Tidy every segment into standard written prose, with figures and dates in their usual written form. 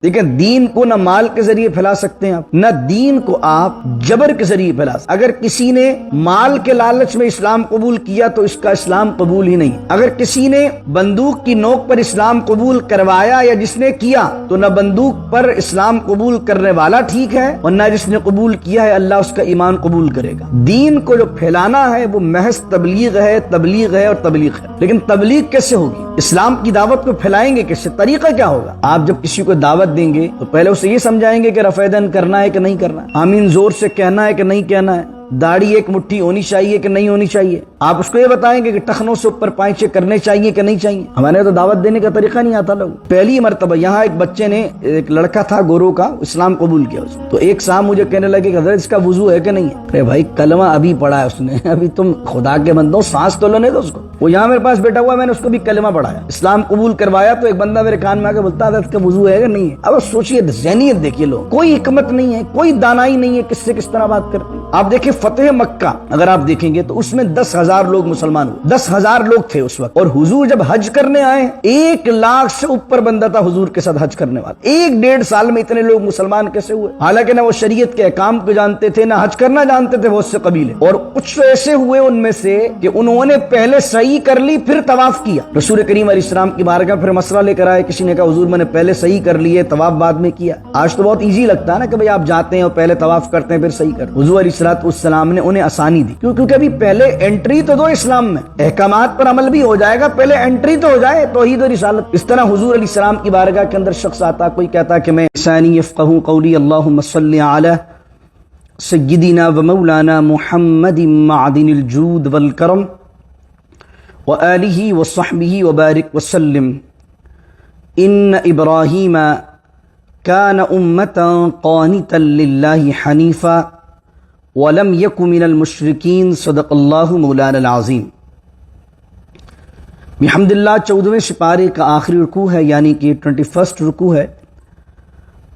لیکن دین کو نہ مال کے ذریعے پھیلا سکتے ہیں آپ، نہ دین کو آپ جبر کے ذریعے پھیلا سکتے۔ اگر کسی نے مال کے لالچ میں اسلام قبول کیا تو اس کا اسلام قبول ہی نہیں۔ اگر کسی نے بندوق کی نوک پر اسلام قبول کروایا یا جس نے کیا تو نہ بندوق پر اسلام قبول کرنے والا ٹھیک ہے اور نہ جس نے قبول کیا ہے اللہ اس کا ایمان قبول کرے گا۔ دین کو جو پھیلانا ہے وہ محض تبلیغ ہے اور تبلیغ ہے، لیکن تبلیغ کیسے ہوگی؟ اسلام کی دعوت کو پھیلائیں گے کیسے؟ طریقہ کیا ہوگا؟ آپ جب کسی کو دعوت دیں گے تو پہلے اسے یہ سمجھائیں گے کہ رفع دین کرنا ہے کہ نہیں کرنا ہے، آمین زور سے کہنا ہے کہ نہیں کہنا ہے، داڑھی ایک مٹھی ہونی چاہیے کہ نہیں ہونی چاہیے۔ آپ اس کو یہ بتائیں گے کہ ٹخنوں سے اوپر پائچے کرنے چاہیے کہ نہیں چاہیے۔ ہمارے تو دعوت دینے کا طریقہ نہیں آتا لوگ۔ پہلی مرتبہ یہاں ایک بچے نے، ایک لڑکا تھا گورو کا، اسلام قبول کیا اس نے، تو ایک صاحب مجھے کہنے لگے کہ حضرت اس کا وضو ہے کہ نہیں ہے؟ ارے بھائی کلمہ ابھی پڑھا ہے اس نے، ابھی تم خدا کے بندو سانس تو لینے دو اس کو۔ وہ یہاں میرے پاس بیٹھا ہوا ہے، میں نے اس کو بھی کلمہ پڑھایا، اسلام قبول کروایا، تو ایک بندہ میرے کان میں آ کے بولتا ہے حضرت کا وضو ہے کہ نہیں ہے؟ اب سوچیے ذہنیت دیکھیے، لوگ کوئی حکمت نہیں ہے، کوئی دانائی نہیں ہے، کس سے کس طرح بات کرتے ہیں۔ آپ دیکھیں فتح مکہ اگر آپ دیکھیں گے تو اس میں 10,000 لوگ مسلمان ہوئے، 10,000 لوگ تھے اس وقت، اور حضور جب حج کرنے آئے 1 لاکھ سے اوپر بندہ تھا حضور کے ساتھ حج کرنے والا۔ 1-1.5 سال میں اتنے لوگ مسلمان کیسے ہوئے؟ حالانکہ نہ وہ شریعت کے احکام کو جانتے تھے، نہ حج کرنا جانتے تھے بہت سے قبیلے، اور کچھ ایسے ہوئے ان میں سے کہ انہوں نے پہلے صحیح کر لی پھر طواف کیا۔ رسول کریم علیہ السلام کی بارگاہ پھر مسئلہ لے کر آئے، کسی نے کہا حضور میں نے پہلے صحیح کر لی ہے، طواف بعد میں کیا۔ آج تو بہت ایزی لگتا ہے نا کہ بھئی آپ جاتے ہیں اور پہلے طواف کرتے ہیں پھر صحیح کرتے ہیں۔ حضور علیہ السلام نے انہیں آسانی دی، کیونکہ ابھی پہلے انٹری تو دو اسلام میں، احکامات پر عمل بھی ہو جائے گا، پہلے انٹری تو ہو جائے توحید و رسالت۔ اس طرح حضور علیہ السلام کی بارگاہ کے اندر شخص آتا، کوئی کہتا کہ میں لسانی یفقہوا قولی اللہم صلی علی سیدنا و مولانا محمد معدن الجود والکرم وآلہ وصحبہ وبارک وسلم ان ابراہیم کان امتا قانتا للہ حنیفا وَلَمْ يَكُ مِنَ الْمُشْرِكِينَ صدق اللہ مولانا العظیم۔ بحمداللہ 14ویں سپارے کا آخری رکوع ہے، یعنی کہ 21 رکوع ہے،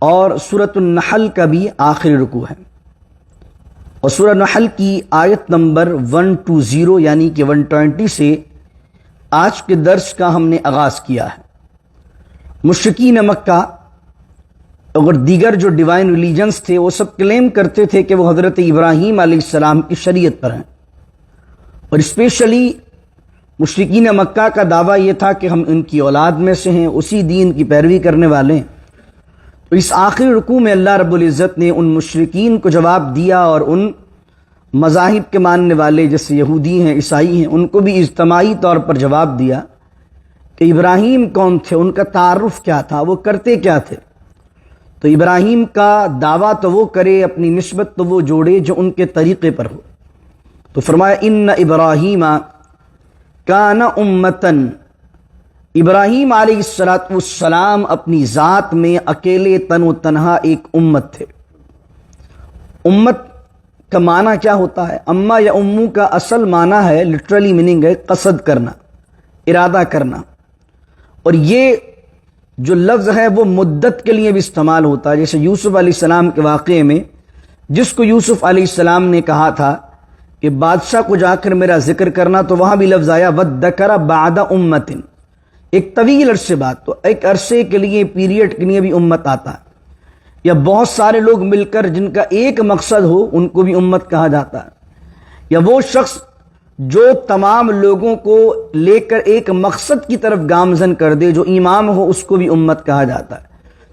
اور سورۃ النحل کا بھی آخری رکوع ہے، اور سورۃ النحل کی آیت نمبر 120 یعنی کہ 120 سے آج کے درس کا ہم نے آغاز کیا ہے۔ مشرکین مکہ اور دیگر جو ڈیوائن ریلیجنز تھے وہ سب کلیم کرتے تھے کہ وہ حضرت ابراہیم علیہ السلام کی شریعت پر ہیں، اور اسپیشلی مشرکین مکہ کا دعویٰ یہ تھا کہ ہم ان کی اولاد میں سے ہیں، اسی دین کی پیروی کرنے والے ہیں۔ تو اس آخری رکوع میں اللہ رب العزت نے ان مشرکین کو جواب دیا، اور ان مذاہب کے ماننے والے جیسے یہودی ہیں، عیسائی ہیں، ان کو بھی اجتماعی طور پر جواب دیا کہ ابراہیم کون تھے، ان کا تعارف کیا تھا، وہ کرتے کیا تھے۔ تو ابراہیم کا دعویٰ تو وہ کرے، اپنی نسبت تو وہ جوڑے جو ان کے طریقے پر ہو۔ تو فرمایا ان ابراہیم کان امتن، ابراہیم علیہ السلام اپنی ذات میں اکیلے تن و تنہا ایک امت تھے۔ امت کا معنی کیا ہوتا ہے؟ اما یا امو کا اصل معنی ہے، لٹرلی میننگ ہے قصد کرنا، ارادہ کرنا، اور یہ جو لفظ ہے وہ مدت کے لیے بھی استعمال ہوتا ہے، جیسے یوسف علیہ السلام کے واقعے میں جس کو یوسف علیہ السلام نے کہا تھا کہ بادشاہ کو جا کر میرا ذکر کرنا، تو وہاں بھی لفظ آیا وَذَّكَرَ بَعْدَ أُمَّةٍ، ایک طویل عرصے بعد، تو ایک عرصے کے لیے، پیریڈ کے لیے بھی امت آتا ہے، یا بہت سارے لوگ مل کر جن کا ایک مقصد ہو ان کو بھی امت کہا جاتا ہے، یا وہ شخص جو تمام لوگوں کو لے کر ایک مقصد کی طرف گامزن کر دے، جو امام ہو اس کو بھی امت کہا جاتا ہے۔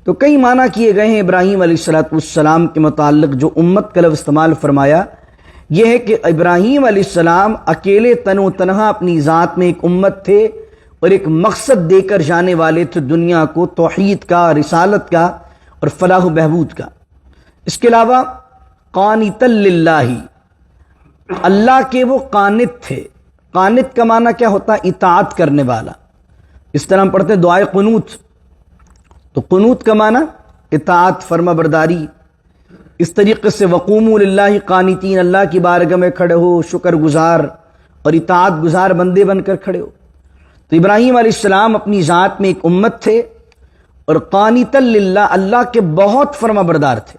تو کئی معنی کیے گئے ہیں ابراہیم علیہ السلام کے متعلق۔ جو امت کا لفظ استعمال فرمایا یہ ہے کہ ابراہیم علیہ السلام اکیلے تن و تنہا اپنی ذات میں ایک امت تھے، اور ایک مقصد دے کر جانے والے تھے دنیا کو، توحید کا، رسالت کا اور فلاح و بہبود کا۔ اس کے علاوہ قانتا للہ، اللہ کے وہ قانت تھے۔ قانت کا معنی کیا ہوتا ہے؟ اطاعت کرنے والا۔ اس طرح ہم پڑھتے ہیں دعائے قنوت، تو قنوت کا معنی اطاعت، فرما برداری۔ اس طریقے سے وقوموا للہ قانتین، اللہ کی بارگاہ میں کھڑے ہو، شکر گزار اور اطاعت گزار بندے بن کر کھڑے ہو۔ تو ابراہیم علیہ السلام اپنی ذات میں ایک امت تھے، اور قانتا للہ، اللہ کے بہت فرما بردار تھے۔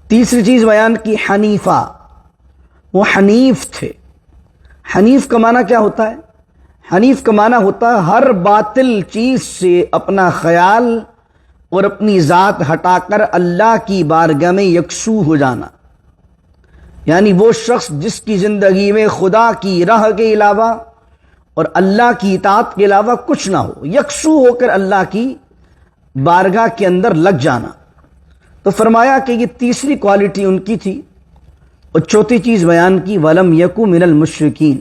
تیسری چیز بیان کی حنیفہ، وہ حنیف تھے۔ حنیف کا معنی کیا ہوتا ہے؟ حنیف کا معنی ہوتا ہے ہر باطل چیز سے اپنا خیال اور اپنی ذات ہٹا کر اللہ کی بارگاہ میں یکسو ہو جانا، یعنی وہ شخص جس کی زندگی میں خدا کی راہ کے علاوہ اور اللہ کی اطاعت کے علاوہ کچھ نہ ہو، یکسو ہو کر اللہ کی بارگاہ کے اندر لگ جانا۔ تو فرمایا کہ یہ تیسری کوالٹی ان کی تھی، اور چوتھی چیز بیان کی وَلَمْ يَكُ مِنَ الْمُشْرِكِينَ،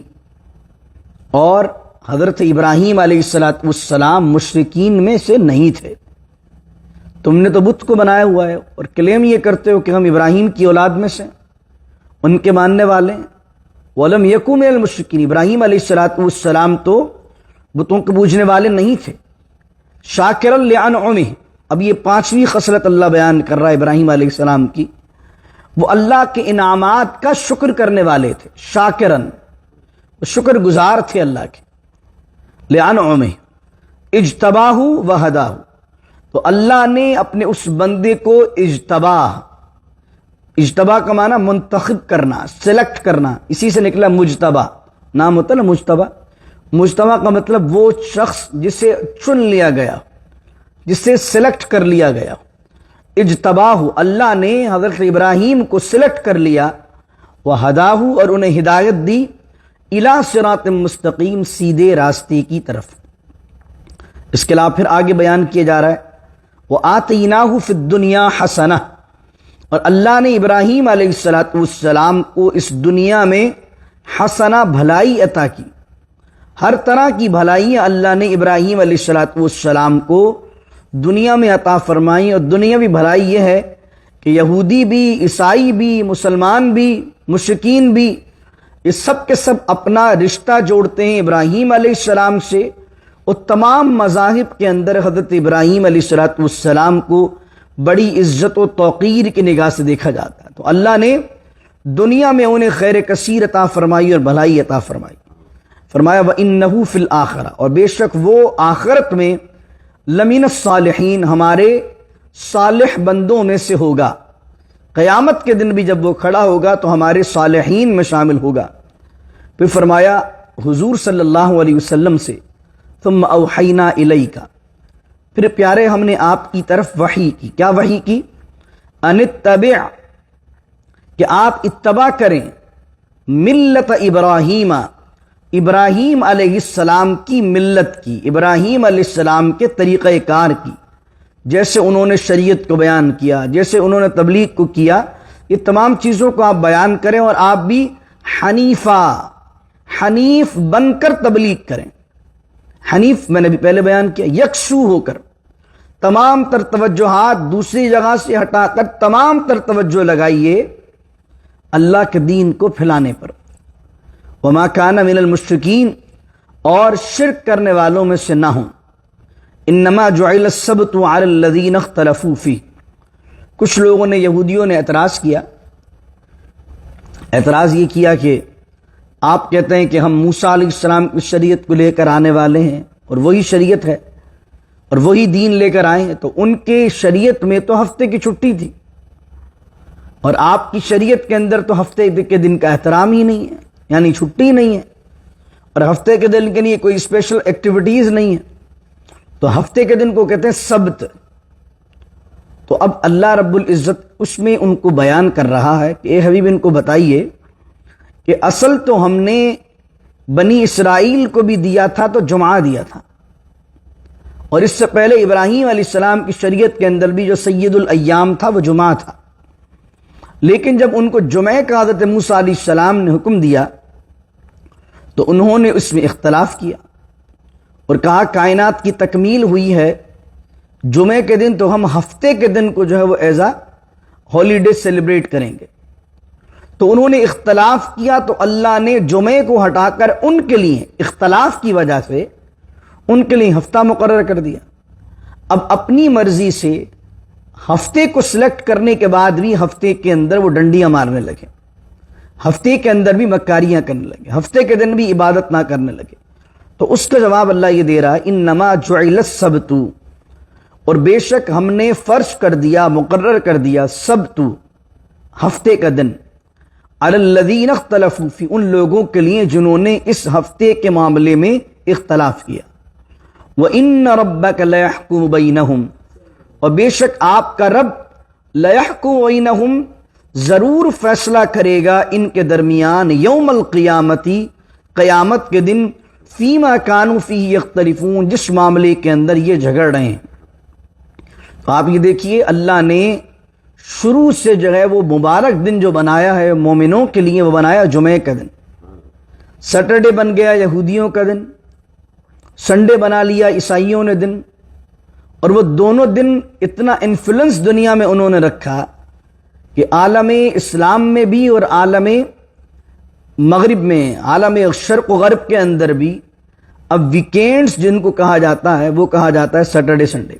اور حضرت ابراہیم علیہ السلام مشرکین میں سے نہیں تھے۔ تم نے تو بت کو بنایا ہوا ہے اور کلیم یہ کرتے ہو کہ ہم ابراہیم کی اولاد میں سے ان کے ماننے والے ہیں۔ وَلَمْ يَكُ مِنَ الْمُشْرِكِينَ، ابراہیم علیہ السلام تو بتوں کو پوجنے والے نہیں تھے۔ شاکرا لِأَنْعُمِهِ، اب یہ پانچویں خصلت اللہ بیان کر رہا ہے ابراہیم علیہ السلام کی، وہ اللہ کے انعامات کا شکر کرنے والے تھے۔ شاکرن، شکر گزار تھے اللہ کے۔ لِأَنْعُمِهِ اجتباہ وہداہ، تو اللہ نے اپنے اس بندے کو اجتبا کا معنی منتخب کرنا، سلیکٹ کرنا، اسی سے نکلا مجتبا، نام ہوتا ہے نا مجتبا۔ مجتبا کا مطلب وہ شخص جسے چن لیا گیا، جسے سلیکٹ کر لیا گیا۔ اجتباہ، اللہ نے حضرت ابراہیم کو سلیکٹ کر لیا، وہداہ، اور انہیں ہدایت دی، الی صراط مستقیم، سیدھے راستے کی طرف۔ اس کے علاوہ پھر آگے بیان کیا جا رہا ہے وَآتَيْنَاهُ فِي الدُّنْيَا حَسَنَةً، اور اللہ نے ابراہیم علیہ السلام کو اس دنیا میں حسنہ، بھلائی عطا کی۔ ہر طرح کی بھلائیاں اللہ نے ابراہیم علیہ السلام کو دنیا میں عطا فرمائیں، اور دنیاوی بھلائی یہ ہے کہ یہودی بھی، عیسائی بھی، مسلمان بھی، مشرکین بھی، یہ سب کے سب اپنا رشتہ جوڑتے ہیں ابراہیم علیہ السلام سے، اور تمام مذاہب کے اندر حضرت ابراہیم علیہ السلام کو بڑی عزت و توقیر کی نگاہ سے دیکھا جاتا ہے۔ تو اللہ نے دنیا میں انہیں خیر کثیر عطا فرمائی اور بھلائی عطا فرمائی۔ فرمایا وَإِنَّهُ فِي الْآخِرَةِ، اور بے شک وہ آخرت میں لمن الصالحین، ہمارے صالح بندوں میں سے ہوگا۔ قیامت کے دن بھی جب وہ کھڑا ہوگا تو ہمارے صالحین میں شامل ہوگا۔ پھر فرمایا حضور صلی اللہ علیہ وسلم سے ثم اوحینا الیک، پھر پیارے ہم نے آپ کی طرف وحی کی۔ کیا وحی کی؟ ان اتبع، کہ آپ اتباع کریں، ملت ابراہیم، ابراہیم علیہ السلام کی ملت کی، ابراہیم علیہ السلام کے طریقہ کار کی، جیسے انہوں نے شریعت کو بیان کیا، جیسے انہوں نے تبلیغ کو کیا، یہ تمام چیزوں کو آپ بیان کریں، اور آپ بھی حنیف بن کر تبلیغ کریں۔ حنیف میں نے بھی پہلے بیان کیا، یکسو ہو کر، تمام تر توجہات دوسری جگہ سے ہٹا کر تمام تر توجہ لگائیے اللہ کے دین کو پھیلانے پر۔ وما کان من المشرکین، اور شرک کرنے والوں میں سے نہ ہوں۔ انما جعل السبت علی الذین اختلفوا فیہ، کچھ لوگوں نے، یہودیوں نے اعتراض کیا۔ اعتراض یہ کیا کہ آپ کہتے ہیں کہ ہم موسیٰ علیہ السلام کی شریعت کو لے کر آنے والے ہیں، اور وہی شریعت ہے اور وہی دین لے کر آئے ہیں، تو ان کے شریعت میں تو ہفتے کی چھٹی تھی، اور آپ کی شریعت کے اندر تو ہفتے کے دن کا احترام ہی نہیں ہے، یعنی چھٹی نہیں ہے، اور ہفتے کے دن کے لیے کوئی اسپیشل ایکٹیویٹیز نہیں ہے، تو ہفتے کے دن کو کہتے ہیں سبت۔ تو اب اللہ رب العزت اس میں ان کو بیان کر رہا ہے کہ اے حبیب، ان کو بتائیے کہ اصل تو ہم نے بنی اسرائیل کو بھی دیا تھا تو جمعہ دیا تھا، اور اس سے پہلے ابراہیم علیہ السلام کی شریعت کے اندر بھی جو سید الایام تھا وہ جمعہ تھا، لیکن جب ان کو جمعہ کا حضرت موسیٰ علیہ السلام نے حکم دیا تو انہوں نے اس میں اختلاف کیا اور کہا کائنات کی تکمیل ہوئی ہے جمعے کے دن، تو ہم ہفتے کے دن کو جو ہے وہ ایز اے ہالیڈے سیلیبریٹ کریں گے۔ تو انہوں نے اختلاف کیا، تو اللہ نے جمعے کو ہٹا کر ان کے لیے اختلاف کی وجہ سے ان کے لیے ہفتہ مقرر کر دیا۔ اب اپنی مرضی سے ہفتے کو سلیکٹ کرنے کے بعد بھی ہفتے کے اندر وہ ڈنڈیاں مارنے لگے، ہفتے کے اندر بھی مکاریاں کرنے لگے، ہفتے کے دن بھی عبادت نہ کرنے لگے۔ تو اس کا جواب اللہ یہ دے رہا ہے انما جعل السبت، اور بے شک ہم نے فرض کر دیا، مقرر کر دیا، سبت، ہفتے کا دن، علی الذین اختلفوا فی، ان لوگوں کے لیے جنہوں نے اس ہفتے کے معاملے میں اختلاف کیا۔ وَإِنَّ رَبَّكَ لَيَحْكُمُ بَيْنَهُمْ، اور بے شک آپ کا رب لَيَحْكُمُ بَيْنَهُمْ ضرور فیصلہ کرے گا ان کے درمیان یوم القیامتی قیامت کے دن فیما کانوا فیہ یختلفون جس معاملے کے اندر یہ جھگڑ رہے ہیں. تو آپ یہ دیکھیے اللہ نے شروع سے جو ہے وہ مبارک دن جو بنایا ہے مومنوں کے لیے وہ بنایا جمعے کا دن. سیٹرڈے بن گیا یہودیوں کا دن، سنڈے بنا لیا عیسائیوں نے دن، اور وہ دونوں دن اتنا انفلوئنس دنیا میں انہوں نے رکھا کہ عالم اسلام میں بھی اور عالم مغرب میں، عالم شرق و غرب کے اندر بھی اب ویکینڈز جن کو کہا جاتا ہے وہ کہا جاتا ہے سیٹرڈے سنڈے.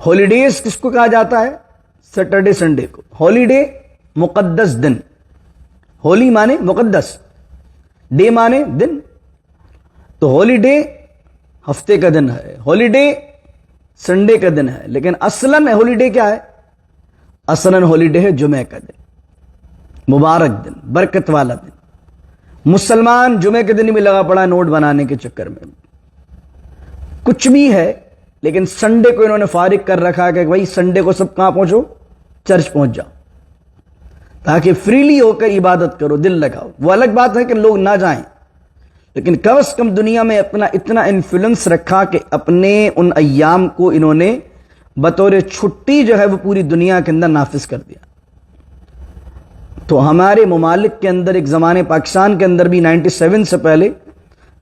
ہالیڈیز کس کو کہا جاتا ہے؟ سیٹرڈے سنڈے کو. ہالیڈے مقدس دن، ہولی مانے مقدس، ڈے مانے دن. تو ہالیڈے ہفتے کا دن ہے، ہالیڈے سنڈے کا دن ہے، لیکن اصلاً ہالیڈے کیا ہے؟ اصلاً ہالیڈے ہے جمعے کا دن، مبارک دن، برکت والا دن. مسلمان جمعے کے دن بھی لگا پڑا ہے نوٹ بنانے کے چکر میں. کچھ بھی ہے لیکن سنڈے کو انہوں نے فارغ کر رکھا کہ بھائی سنڈے کو سب کہاں پہنچو؟ چرچ پہنچ جاؤ تاکہ فریلی ہو کر عبادت کرو، دل لگاؤ. وہ الگ بات ہے کہ لوگ نہ جائیں، لیکن کم از کم دنیا میں اپنا اتنا انفلوئنس رکھا کہ اپنے ان ایام کو انہوں نے بطور چھٹی جو ہے وہ پوری دنیا کے اندر نافذ کر دیا. تو ہمارے ممالک کے اندر ایک زمانے پاکستان کے اندر بھی 97 سے پہلے،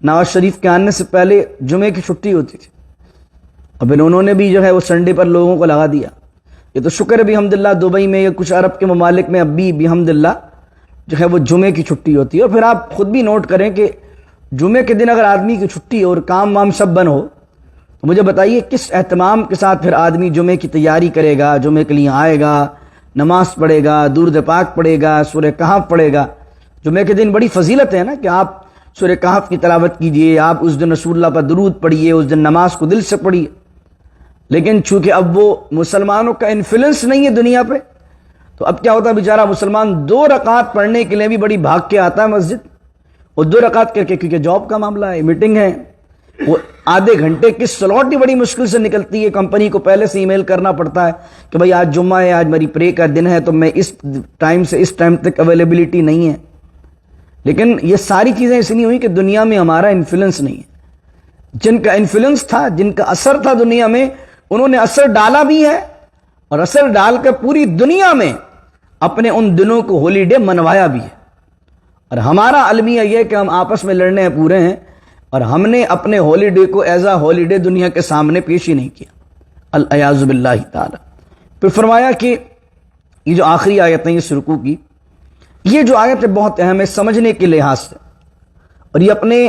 نواز شریف کے آنے سے پہلے جمعے کی چھٹی ہوتی تھی. اب انہوں نے بھی جو ہے وہ سنڈے پر لوگوں کو لگا دیا. یہ تو شکر ہے بھی الحمدللہ دبئی میں یا کچھ عرب کے ممالک میں اب بھی الحمدللہ جو ہے وہ جمعے کی چھٹی ہوتی ہے. اور پھر آپ خود بھی نوٹ کریں کہ جمعے کے دن اگر آدمی کی چھٹی اور کام وام سب بند ہو تو مجھے بتائیے کس اہتمام کے ساتھ پھر آدمی جمعے کی تیاری کرے گا، جمعے کے لیے آئے گا، نماز پڑھے گا، درود پاک پڑھے گا، سورہ کہف پڑھے گا. جمعے کے دن بڑی فضیلت ہے نا کہ آپ سورہ کہف کی تلاوت کیجئے، آپ اس دن رسول اللہ پر درود پڑھیے، اس دن نماز کو دل سے پڑھیے. لیکن چونکہ اب وہ مسلمانوں کا انفلوئنس نہیں ہے دنیا پہ، تو اب کیا ہوتا ہے بیچارہ مسلمان 2 رکعت پڑھنے کے لیے بھی بڑی بھاگ کے آتا ہے مسجد، اور 2 رکعت کر کے کیونکہ جاب کا معاملہ ہے، میٹنگ ہے، وہ آدھے گھنٹے کی سلاٹ ہی بڑی مشکل سے نکلتی ہے. کمپنی کو پہلے سے ای میل کرنا پڑتا ہے کہ بھائی آج جمعہ ہے، آج میری پرے کا دن ہے، تو میں اس ٹائم سے اس ٹائم تک اویلیبلٹی نہیں ہے. لیکن یہ ساری چیزیں اس لیے ہوئی کہ دنیا میں ہمارا انفلوئنس نہیں ہے. جن کا انفلوئنس تھا، جن کا اثر تھا دنیا میں، انہوں نے اثر ڈالا بھی ہے، اور اثر ڈال کر پوری دنیا میں اپنے ان دنوں کو ہالیڈے منوایا بھی ہے. اور ہمارا المیہ یہ کہ ہم آپس میں لڑنے پورے ہیں، اور ہم نے اپنے ہالیڈے کو ایز اے ہالیڈے دنیا کے سامنے پیش ہی نہیں کیا، العیاذ باللہ تعالی. پھر فرمایا کہ یہ جو آخری آیت ہے اس رکوع کی، یہ جو آیت ہے بہت اہم ہے سمجھنے کے لحاظ سے. اور یہ اپنے،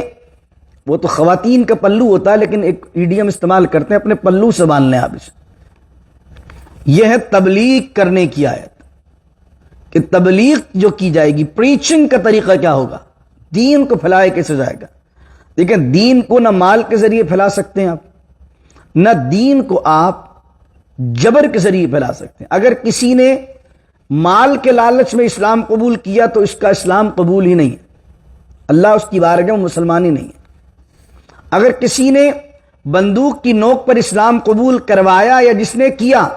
وہ تو خواتین کا پلو ہوتا ہے لیکن ایک ایڈیم استعمال کرتے ہیں، اپنے پلو سے باندھ لیں آپ اسے. یہ ہے تبلیغ کرنے کی آیت، کہ تبلیغ جو کی جائے گی، پریچنگ کا طریقہ کیا ہوگا، دین کو پھیلائے کیسے جائے گا. دیکھیں دین کو نہ مال کے ذریعے پھیلا سکتے ہیں آپ، نہ دین کو آپ جبر کے ذریعے پھیلا سکتے ہیں. اگر کسی نے مال کے لالچ میں اسلام قبول کیا تو اس کا اسلام قبول ہی نہیں ہے، اللہ اس کی بارگاہ میں مسلمان ہی نہیں ہے. اگر کسی نے بندوق کی نوک پر اسلام قبول کروایا یا جس نے کیا،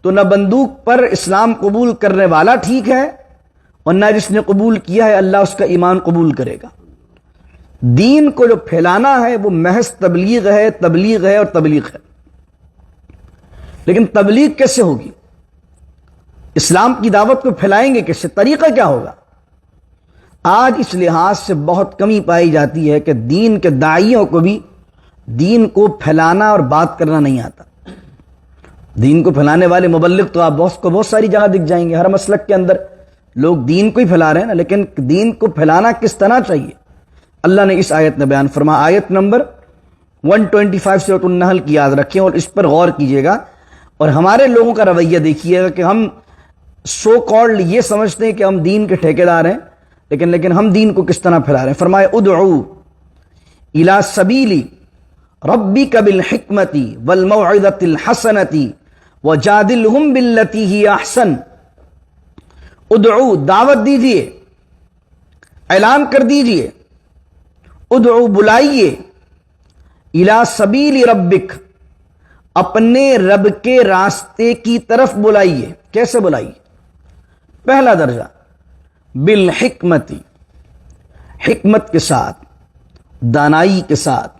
تو نہ بندوق پر اسلام قبول کرنے والا ٹھیک ہے، اور نہ جس نے قبول کیا ہے اللہ اس کا ایمان قبول کرے گا. دین کو جو پھیلانا ہے وہ محض تبلیغ ہے، تبلیغ ہے اور تبلیغ ہے. لیکن تبلیغ کیسے ہوگی؟ اسلام کی دعوت کو پھیلائیں گے کیسے؟ طریقہ کیا ہوگا؟ آج اس لحاظ سے بہت کمی پائی جاتی ہے کہ دین کے داعیوں کو بھی دین کو پھیلانا اور بات کرنا نہیں آتا. دین کو پھیلانے والے مبلغ تو آپ بہت ساری جگہ دکھ جائیں گے، ہر مسلک کے اندر لوگ دین کو ہی پھیلا رہے ہیں نا، لیکن دین کو پھیلانا کس طرح چاہیے اللہ نے اس آیت میں بیان فرما. آیت نمبر 125 سورۃ النحل کی یاد رکھیں اور اس پر غور کیجئے گا. اور ہمارے لوگوں کا رویہ دیکھیے گا کہ ہم سو کالڈ یہ سمجھتے ہیں کہ ہم دین کے ٹھیکیدار ہیں، لیکن ہم دین کو کس طرح پھیلا رہے ہیں. فرمایا ادعو الی سبیل ربک بالحکمت والموعظۃ الحسنۃ وجادلہم باللتی ہی احسن. ادعو دعوت دیجئے، اعلان کر دیجئے، ادعو بلائیے، الی سبیل ربک اپنے رب کے راستے کی طرف بلائیے. کیسے بلائیے؟ پہلا درجہ بالحکمتی، حکمت کے ساتھ، دانائی کے ساتھ،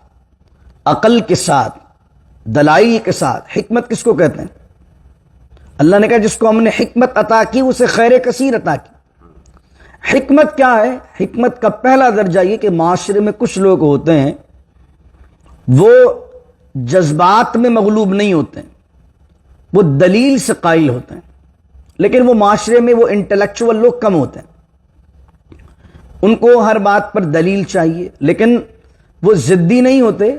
عقل کے ساتھ، دلائل کے ساتھ. حکمت کس کو کہتے ہیں؟ اللہ نے کہا جس کو ہم نے حکمت عطا کی اسے خیر کثیر عطا کی. حکمت کیا ہے؟ حکمت کا پہلا درجہ یہ کہ معاشرے میں کچھ لوگ ہوتے ہیں وہ جذبات میں مغلوب نہیں ہوتے ہیں، وہ دلیل سے قائل ہوتے ہیں، لیکن وہ معاشرے میں وہ انٹلیکچوئل لوگ کم ہوتے ہیں. ان کو ہر بات پر دلیل چاہیے، لیکن وہ ضدی نہیں ہوتے،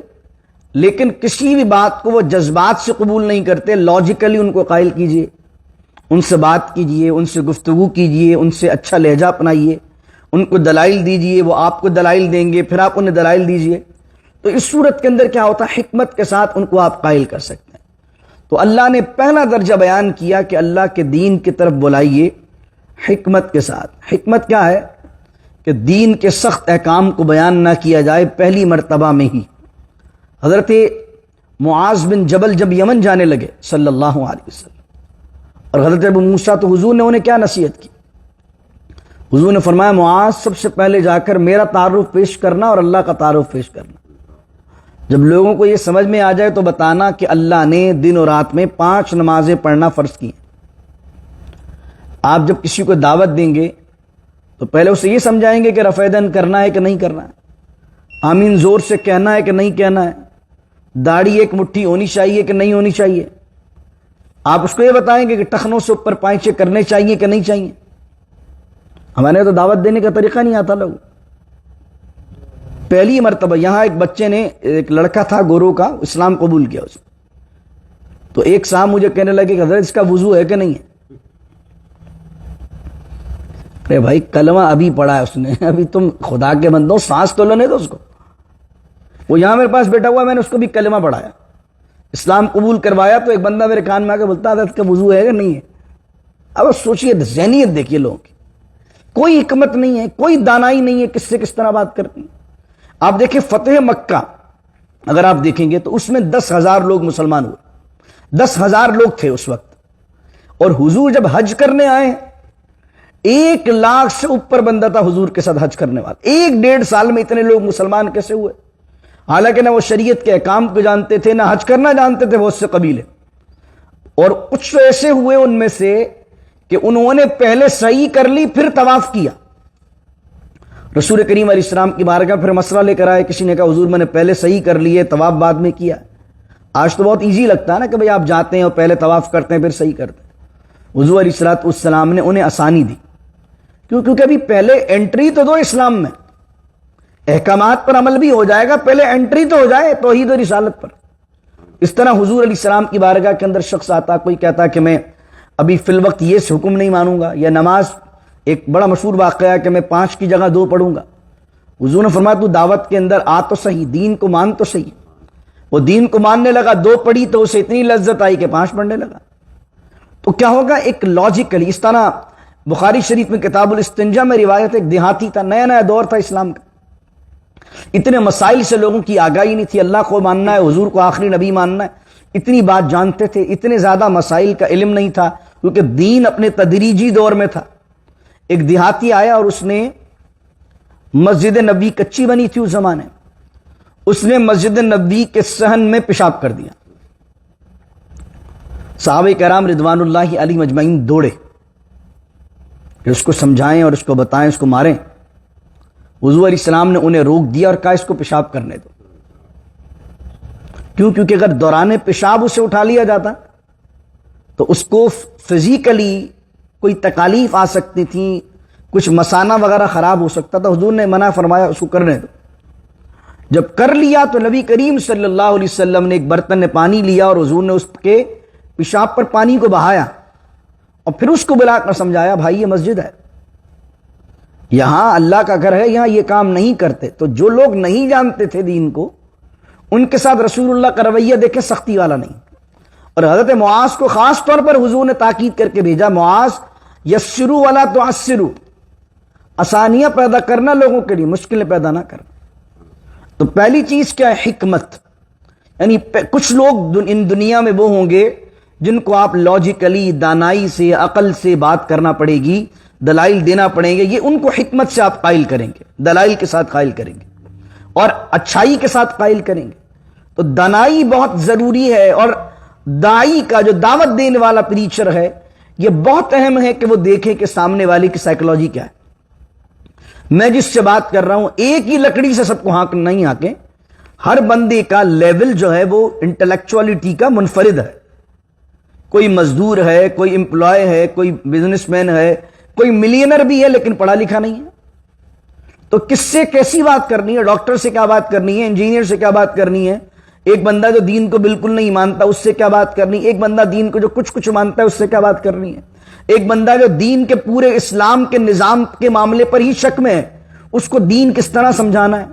لیکن کسی بھی بات کو وہ جذبات سے قبول نہیں کرتے. لاجیکلی ان کو قائل کیجئے، ان سے بات کیجئے، ان سے گفتگو کیجئے، ان سے اچھا لہجہ اپنائیے، ان کو دلائل دیجئے، وہ آپ کو دلائل دیں گے، پھر آپ انہیں دلائل دیجئے. تو اس صورت کے اندر کیا ہوتا ہے؟ حکمت کے ساتھ ان کو آپ قائل کر سکتے ہیں. تو اللہ نے پہلا درجہ بیان کیا کہ اللہ کے دین کی طرف بلائیے حکمت کے ساتھ. حکمت کیا ہے؟ کہ دین کے سخت احکام کو بیان نہ کیا جائے پہلی مرتبہ میں ہی. حضرت معاذ بن جبل جب یمن جانے لگے صلی اللہ علیہ وسلم، اور حضرت ابو موسیٰ، تو حضور نے انہیں کیا نصیحت کی؟ حضور نے فرمایا معاذ سب سے پہلے جا کر میرا تعارف پیش کرنا اور اللہ کا تعارف پیش کرنا. جب لوگوں کو یہ سمجھ میں آ جائے تو بتانا کہ اللہ نے دن اور رات میں 5 نمازیں پڑھنا فرض کی. آپ جب کسی کو دعوت دیں گے تو پہلے اسے یہ سمجھائیں گے کہ رفع یدین کرنا ہے کہ نہیں کرنا ہے، آمین زور سے کہنا ہے کہ نہیں کہنا ہے، داڑھی ایک مٹھی ہونی چاہیے کہ نہیں ہونی چاہیے. آپ اس کو یہ بتائیں گے کہ ٹخنوں سے اوپر پائچے کرنے چاہیے کہ نہیں چاہیے. ہمارے تو دعوت دینے کا طریقہ نہیں آتا لوگ. پہلی مرتبہ یہاں ایک بچے نے، ایک لڑکا تھا گورو کا، اسلام قبول کیا اس نے. تو ایک صاحب مجھے کہنے لگے کہ حضرت اس کا وضو ہے کہ نہیں ہے؟ ارے بھائی کلمہ ابھی پڑھا ہے اس نے، ابھی تم خدا کے بندو سانس تو لینے دو اس کو. وہ یہاں میرے پاس بیٹھا ہوا ہے، میں نے اس کو بھی کلمہ پڑھایا، اسلام قبول کروایا. تو ایک بندہ میرے کان میں آ کے بولتا حضرت کا وضو ہے کہ نہیں ہے؟ اب سوچئے، ذہنیت دیکھیے لوگوں کی. کوئی حکمت نہیں ہے، کوئی دانائی نہیں ہے کس سے کس طرح بات کرتی. آپ دیکھیں فتح مکہ اگر آپ دیکھیں گے تو اس میں 10,000 لوگ مسلمان ہوئے. 10,000 لوگ تھے اس وقت. اور حضور جب حج کرنے آئے 1,00,000 سے اوپر بندہ تھا حضور کے ساتھ حج کرنے والا. 1-1.5 سال میں اتنے لوگ مسلمان کیسے ہوئے؟ حالانکہ نہ وہ شریعت کے احکام کو جانتے تھے، نہ حج کرنا جانتے تھے بہت سے قبیلے. اور کچھ تو ایسے ہوئے ان میں سے کہ انہوں نے پہلے سعی کر لی پھر طواف کیا. رسول کریم علیہ السلام کی بارگاہ پھر مسئلہ لے کر آئے. کسی نے کہا حضور میں نے پہلے سعی کر لیے، طواف بعد میں کیا. آج تو بہت ایزی لگتا ہے نا کہ بھئی آپ جاتے ہیں اور پہلے طواف کرتے ہیں پھر صحیح کرتے ہیں. حضور علیہ السلام نے انہیں آسانی دی. کیونکہ ابھی پہلے انٹری تو دو اسلام میں، احکامات پر عمل بھی ہو جائے گا، پہلے انٹری تو ہو جائے توحید و رسالت پر. اس طرح حضور علیہ السلام کی بارگاہ کے اندر شخص آتا، کوئی کہتا کہ میں ابھی فی الوقت یہ حکم نہیں مانوں گا، یا نماز ایک بڑا مشہور واقعہ ہے کہ میں 5 کی جگہ 2 پڑھوں گا. حضور نے فرمایا تو دعوت کے اندر آ تو صحیح، دین کو مان تو صحیح. وہ دین کو ماننے لگا، 2 پڑھی تو اسے اتنی لذت آئی کہ 5 پڑھنے لگا. تو کیا ہوگا؟ ایک لاجیکلی. اس طرح بخاری شریف میں کتاب الاستنجا میں روایت، ایک دیہاتی تھا، نیا نیا دور تھا اسلام کا، اتنے مسائل سے لوگوں کی آگاہی نہیں تھی. اللہ کو ماننا ہے، حضور کو آخری نبی ماننا ہے، اتنی بات جانتے تھے، اتنے زیادہ مسائل کا علم نہیں تھا کیونکہ دین اپنے تدریجی دور میں تھا. ایک دیہاتی آیا اور اس نے مسجد نبوی کچی بنی تھی اس زمانے، اس نے مسجد نبوی کے صحن میں پیشاب کر دیا. صحابہ کرام رضوان اللہ علیہم اجمعین دوڑے کہ اس کو سمجھائیں اور اس کو بتائیں، اس کو ماریں. حضور علیہ السلام نے انہیں روک دیا اور کہا اس کو پیشاب کرنے دو. کیونکہ اگر دوران پیشاب اسے اٹھا لیا جاتا تو اس کو فزیکلی کوئی تکالیف آ سکتی تھی، کچھ مثانہ وغیرہ خراب ہو سکتا تھا. حضور نے منع فرمایا اس کو کرنے دو. جب کر لیا تو نبی کریم صلی اللہ علیہ وسلم نے ایک برتن میں پانی لیا اور حضور نے اس کے پیشاب پر پانی کو بہایا اور پھر اس کو بلا کر سمجھایا بھائی یہ مسجد ہے، یہاں اللہ کا گھر ہے، یہاں یہ کام نہیں کرتے. تو جو لوگ نہیں جانتے تھے دین کو، ان کے ساتھ رسول اللہ کا رویہ دیکھیں، سختی والا نہیں. اور حضرت معاذ کو خاص طور پر حضور نے تاکید کر کے بھیجا، معاذ یسروا ولا تعسروا، آسانیاں پیدا کرنا لوگوں کے لیے، مشکلیں پیدا نہ کرنا. تو پہلی چیز کیا ہے؟ حکمت. یعنی کچھ لوگ ان دنیا میں وہ ہوں گے جن کو آپ لاجیکلی، دانائی سے، عقل سے بات کرنا پڑے گی، دلائل دینا پڑیں گے، یہ ان کو حکمت سے آپ قائل کریں گے، دلائل کے ساتھ قائل کریں گے اور اچھائی کے ساتھ قائل کریں گے۔ تو دانائی بہت ضروری ہے، اور دائی کا جو دعوت دینے والا پریچر ہے، یہ بہت اہم ہے کہ وہ دیکھے کہ سامنے والی کی سائیکولوجی کیا ہے۔ میں جس سے بات کر رہا ہوں، ایک ہی لکڑی سے سب کو ہانک نہیں ہانکیں، ہر بندے کا لیول جو ہے وہ انٹلیکچولیٹی کا منفرد ہے۔ کوئی مزدور ہے، کوئی امپلائی ہے، کوئی بزنس مین ہے، کوئی ملینر بھی ہے لیکن پڑھا لکھا نہیں ہے۔ تو کس سے کیسی بات کرنی ہے، ڈاکٹر سے کیا بات کرنی ہے، انجینئر سے کیا بات کرنی ہے، ایک بندہ جو دین کو بالکل نہیں مانتا اس سے کیا بات کرنی ہے، ایک بندہ دین کو جو کچھ کچھ مانتا ہے اس سے کیا بات کرنی ہے، ایک بندہ جو دین کے پورے اسلام کے نظام کے معاملے پر ہی شک میں ہے اس کو دین کس طرح سمجھانا ہے،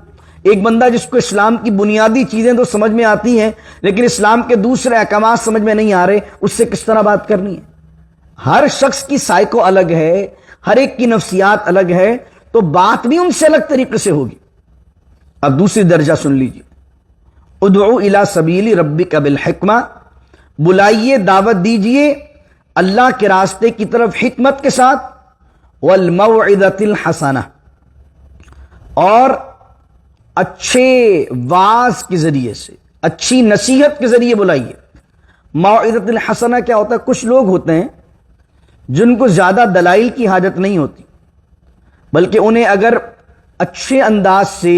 ایک بندہ جس کو اسلام کی بنیادی چیزیں تو سمجھ میں آتی ہیں لیکن اسلام کے دوسرے احکامات سمجھ میں نہیں آ رہے، اس سے کس طرح بات کرنی ہے۔ ہر شخص کی سائیکو الگ ہے، ہر ایک کی نفسیات الگ ہے، تو بات بھی ان سے الگ طریقے سے ہوگی۔ اب دوسری درجہ سن لیجیے، ادعو الی سبیل ربک بالحکمہ، بلائیے، دعوت دیجئے اللہ کے راستے کی طرف حکمت کے ساتھ، والموعظۃ الحسنہ، اور اچھے واعظ کے ذریعے سے، اچھی نصیحت کے ذریعے بلائیے۔ موعظۃ الحسنہ کیا ہوتا ہے؟ کچھ لوگ ہوتے ہیں جن کو زیادہ دلائل کی حاجت نہیں ہوتی، بلکہ انہیں اگر اچھے انداز سے